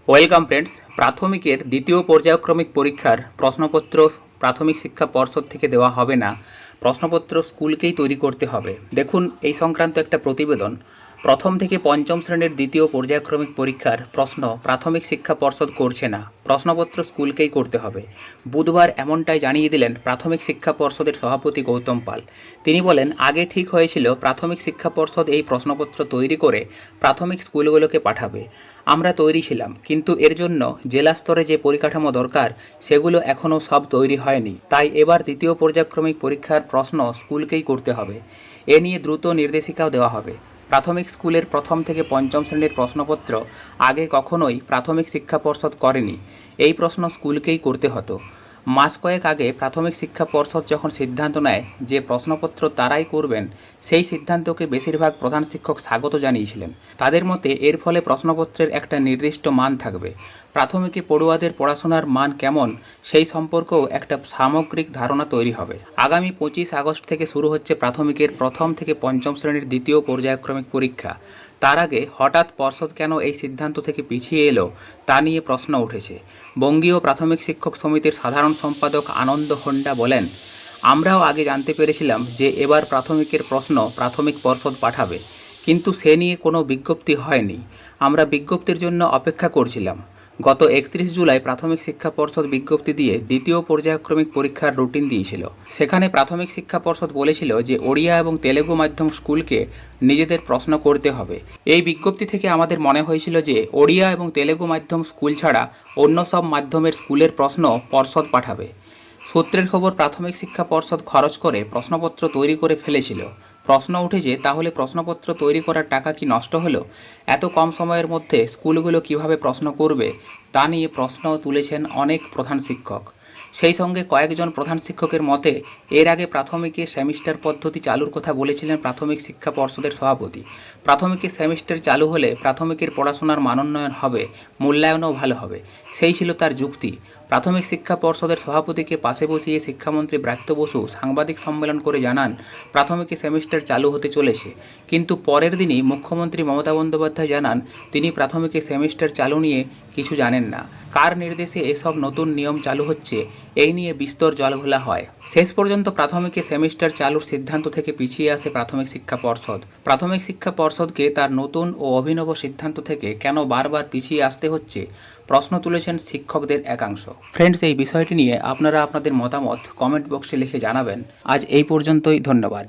Welcome friends. প্রাথমিকের দ্বিতীয় পর্যায়ক্রমিক পরীক্ষার প্রশ্নপত্র প্রাথমিক শিক্ষা পর্ষদ থেকে দেওয়া হবে না, প্রশ্নপত্র স্কুলকেই তৈরি করতে হবে। দেখুন, এই সংক্রান্ত একটা প্রতিবেদন। প্রথম থেকে পঞ্চম শ্রেণীর দ্বিতীয় পর্যায়ক্রমিক পরীক্ষার প্রশ্ন প্রাথমিক শিক্ষা পর্ষদ করছে না, প্রশ্নপত্র স্কুলকেই করতে হবে। বুধবার এমনটাই জানিয়ে দিলেন প্রাথমিক শিক্ষা পর্ষদের সভাপতি গৌতম পাল। তিনি বলেন, আগে ঠিক হয়েছিল প্রাথমিক শিক্ষা পর্ষদ এই প্রশ্নপত্র তৈরি করে প্রাথমিক স্কুলগুলোকে পাঠাবে। আমরা তৈরি ছিলাম, কিন্তু এর জন্য জেলা স্তরে যে পরিকাঠামো দরকার সেগুলো এখনও সব তৈরি হয়নি। তাই এবার দ্বিতীয় পর্যায়ক্রমিক পরীক্ষার প্রশ্ন স্কুলকেই করতে হবে। এ নিয়ে দ্রুত নির্দেশিকাও দেওয়া হবে। প্রাথমিক স্কুলের প্রথম থেকে পঞ্চম শ্রেণীর প্রশ্নপত্র আগে কখনোই প্রাথমিক শিক্ষা পর্ষদ করেনি। এই প্রশ্ন স্কুলকেই করতে হতো। মাস কয়েক আগে প্রাথমিক শিক্ষা পর্ষদ যখন সিদ্ধান্ত নেয় যে প্রশ্নপত্র তারাই করবেন, সেই সিদ্ধান্তকে বেশিরভাগ প্রধান শিক্ষক স্বাগত জানিয়েছিলেন। তাদের মতে এর ফলে প্রশ্নপত্রের একটা নির্দিষ্ট মান থাকবে। প্রাথমিকে পড়ুয়াদের পড়াশোনার মান কেমন সেই সম্পর্কেও একটা সামগ্রিক ধারণা তৈরি হবে। আগামী 25 আগস্ট থেকে শুরু হচ্ছে প্রাথমিকের প্রথম থেকে পঞ্চম শ্রেণীর দ্বিতীয় পর্যায়ক্রমিক পরীক্ষা। তার আগে হঠাৎ পর্ষদ কেন এই সিদ্ধান্ত থেকে পিছিয়ে এলো তা নিয়ে প্রশ্ন উঠেছে। বঙ্গীয় প্রাথমিক শিক্ষক সমিতির সাধারণ সম্পাদক আনন্দ হোন্ডা বলেন, আমরাও আগে জানতে পেরেছিলাম যে এবার প্রাথমিকের প্রশ্ন প্রাথমিক পর্ষদ পাঠাবে, কিন্তু সে নিয়ে কোনো বিজ্ঞপ্তি হয়নি। আমরা বিজ্ঞপ্তির জন্য অপেক্ষা করছিলাম। গত 31 জুলাই প্রাথমিক শিক্ষা পর্ষদ বিজ্ঞপ্তি দিয়ে দ্বিতীয় পর্যায়ক্রমিক পরীক্ষার রুটিন দিয়েছিল। সেখানে প্রাথমিক শিক্ষা পর্ষদ বলেছিল যে ওড়িয়া এবং তেলেগু মাধ্যম স্কুলকে নিজেদের প্রশ্ন করতে হবে। এই বিজ্ঞপ্তি থেকে আমাদের মনে হয়েছিল যে ওড়িয়া এবং তেলেগু মাধ্যম স্কুল ছাড়া অন্য সব মাধ্যমের স্কুলের প্রশ্ন পর্ষদ পাঠাবে। সূত্রের খবর, প্রাথমিক শিক্ষা পর্ষদ খরচ করে প্রশ্নপত্র তৈরি করে ফেলেছিল। প্রশ্ন উঠেছে, তাহলে প্রশ্নপত্র তৈরি করার টাকা কি নষ্ট হলো? এত কম সময়ের মধ্যে স্কুলগুলো কিভাবে প্রশ্ন করবে তা নিয়ে প্রশ্ন তুলেছেন অনেক প্রধান শিক্ষক। সেই সঙ্গে কয়েকজন প্রধান শিক্ষকের মতে এর আগে প্রাথমিকে সেমিস্টার পদ্ধতি চালুর কথা বলেছিলেন প্রাথমিক শিক্ষা পর্ষদের সভাপতি। প্রাথমিকে সেমিস্টার চালু হলে প্রাথমিকের পড়াশোনার মানোন্নয়ন হবে, মূল্যায়নও ভালো হবে, সেই ছিল তার যুক্তি। প্রাথমিক শিক্ষা পর্ষদের সভাপতিকে পাশে বসিয়ে শিক্ষামন্ত্রী ব্রাত্য বসু সাংবাদিক সম্মেলন করে জানান প্রাথমিকে সেমিস্টার চালু হতে চলেছে। কিন্তু পরের দিনই মুখ্যমন্ত্রী মমতা বন্দ্যোপাধ্যায় জানান তিনি প্রাথমিকে সেমিস্টার চালু নিয়ে কিছু জানেন না। কার নির্দেশে এসব নতুন নিয়ম চালু হচ্ছে এই নিয়ে বিস্তর জলঘোলা হয়। শেষ পর্যন্ত প্রাথমিকে সেমিস্টার চালুর সিদ্ধান্ত থেকে পিছিয়ে আসে প্রাথমিক শিক্ষা পর্ষদ। প্রাথমিক শিক্ষা পর্ষদকে তার নতুন ও অভিনব সিদ্ধান্ত থেকে কেন বারবার পিছিয়ে আসতে হচ্ছে প্রশ্ন তুলেছেন শিক্ষকদের একাংশ। ফ্রেন্ডস, এই বিষয়টি নিয়ে আপনারা আপনাদের মতামত কমেন্ট বক্সে লিখে জানাবেন। আজ এই পর্যন্তই, ধন্যবাদ।